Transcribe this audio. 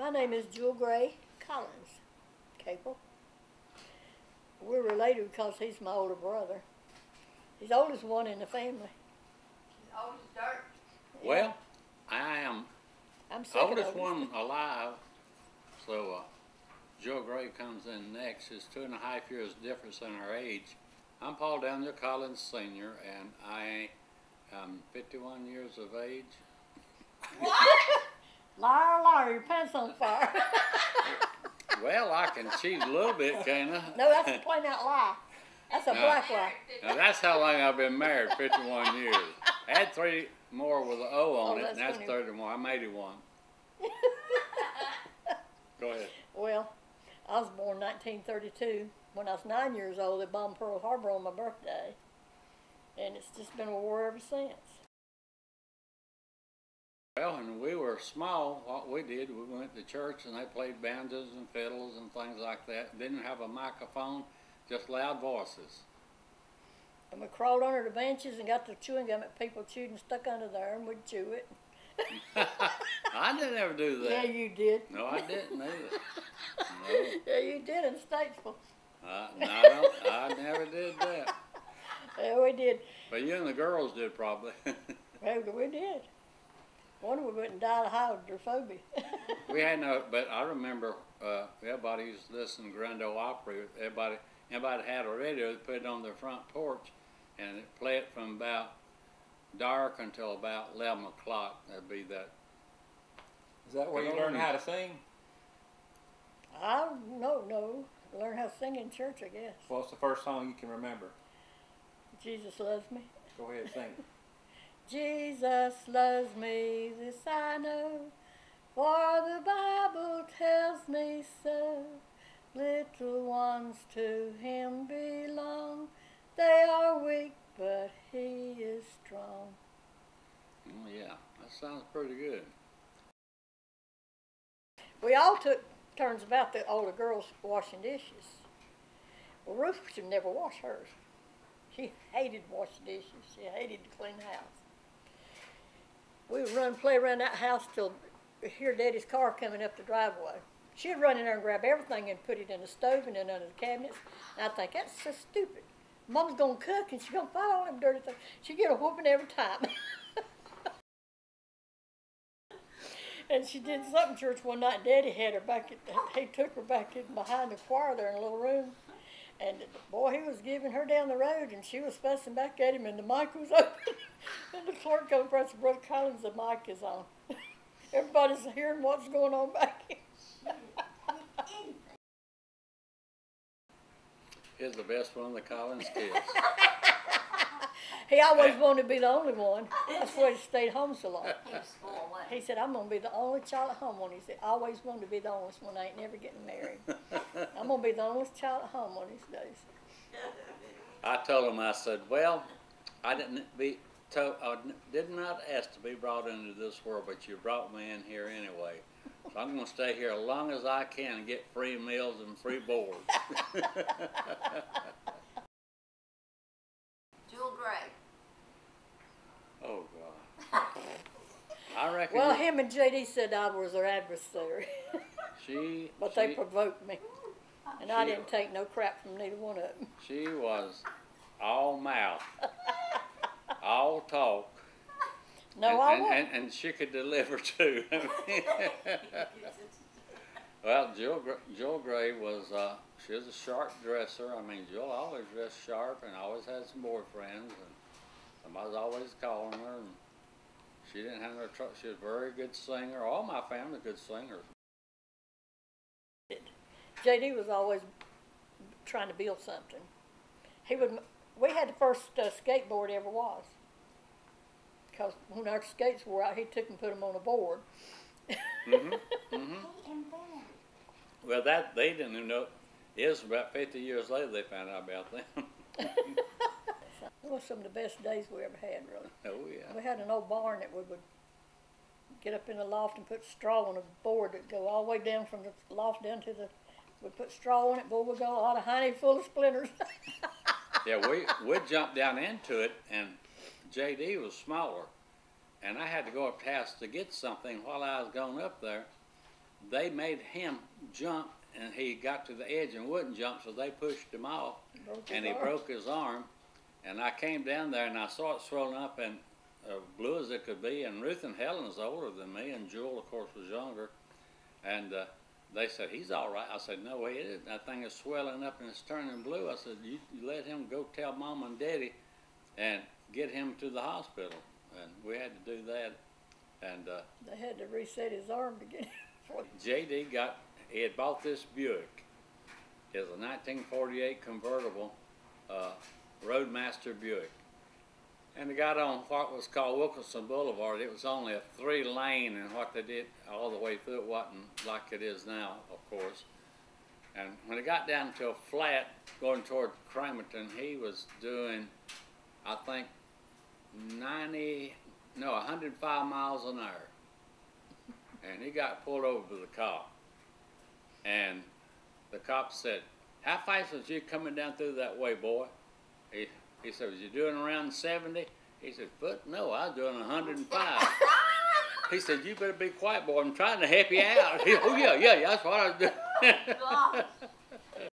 My name is Jewell Collins, Capel. We're related because he's my older brother. He's the oldest one in the family. He's old as dirt. Well, I am I'm second oldest oldest. one alive, so Joe Gray comes in next. It's 2.5 years difference in our age. I'm Paul Daniel Collins Sr., and I am 51 years of age. What? Liar, liar, your pants on fire. Well, I can cheat a little bit, can't I? No, that's a plain out lie. That's a black lie. Now that's how long I've been married, 51 years. I had 3 more with an O on it, and that's funny. 31. I'm 81. Go ahead. Well, I was born 1932. When I was 9 years old, they bombed Pearl Harbor on my birthday. And it's just been a war ever since. Well, when we were small, what we did, we went to church and they played banjos and fiddles and things like that. Didn't have a microphone, just loud voices. And we crawled under the benches and got the chewing gum that people chewed and stuck under there, and we'd chew it. I didn't ever do that. Yeah, you did. No, I didn't either. No. Yeah, you did in Statesville. No, I never did that. Yeah, we did. But you and the girls did probably. Well, we did. One we went and died of hydrophobia. We had no, but I remember everybody used to listen to Grand Ole Opry. Everybody had a radio, they put it on their front porch, and it played it from about dark until about 11 o'clock. That'd be that. Is that where you learned how to sing? I no. Learn how to sing in church, I guess. What's the first song you can remember? Jesus loves me. Go ahead, sing it. Jesus loves me, this I know, for the Bible tells me so. Little ones to him belong. They are weak, but he is strong. Oh yeah, that sounds pretty good. We all took turns about the older girls washing dishes. Well, Ruth should never wash hers. She hated washing dishes. She hated to clean the house. We would play around that house till we hear Daddy's car coming up the driveway. She'd run in there and grab everything and put it in the stove and then under the cabinets. And I think, that's so stupid. Mom's going to cook and she's going to find all them dirty things. She'd get a whooping every time. And she did something church one night. Daddy had her back. He took her back in behind the choir there in a little room. And boy, he was giving her down the road, and she was fussing back at him, and the mic was open. And the clerk come across, and Brother Collins, the mic is on. Everybody's hearing what's going on back here. He's the best one of the Collins kids. He always wanted to be the only one. That's why he stayed home so long. He was full away. He said, I'm going to be the only child at home one. He said, I always wanted to be the oldest one. I ain't never getting married. I'm going to be the only child at home one of these days. I told him, I said, well, I did not ask to be brought into this world, but you brought me in here anyway. So I'm going to stay here as long as I can and get free meals and free board. Jewell Gray. Oh, God. I reckon. Well, him and J.D. said I was their adversary. But they provoked me. And I didn't take no crap from neither one of them. She was all mouth, all talk. No, I wasn't. And she could deliver too. Well, Jewell Gray was, she was a sharp dresser. I mean, Jewell always dressed sharp and always had some boyfriends. And somebody's always calling her. And she didn't have no trouble. She was a very good singer. All my family good singers. J.D. was always trying to build something. We had the first skateboard ever was. Because when our skates were out, he took and put them on a board. Well, they didn't even know. It was about 50 years later they found out about them. It was some of the best days we ever had, really. Oh, yeah. We had an old barn that we would get up in the loft and put straw on a board that go all the way down from the loft down to the. We'd put straw on it, boy, we got a lot of honey full of splinters. Yeah, we jumped down into it, and J.D. was smaller, and I had to go up to the house to get something while I was going up there. they made him jump, and he got to the edge and wouldn't jump, so they pushed him off, and he broke his arm. And I came down there and I saw it swelling up and blue as it could be. And Ruth and Helen's older than me, and Jewell, of course, was younger. And they said, he's all right. I said, no, he isn't. That thing is swelling up and it's turning blue. I said, you let him go tell Mom and Daddy and get him to the hospital. And we had to do that. And They had to reset his arm to get him. JD he had bought this Buick. It was a 1948 convertible Roadmaster Buick. And it got on what was called Wilkinson Boulevard. It was only a 3-lane, and what they did all the way through it wasn't like it is now, of course. And when it got down to a flat going toward Cramerton, he was doing, I think, 105 miles an hour. And he got pulled over by the cop. And the cop said, how fast was you coming down through that way, boy? He said, was you doing around 70? He said, no, I was doing 105. He said, you better be quiet, boy. I'm trying to help you out. Oh, yeah, that's what I was doing. Gosh.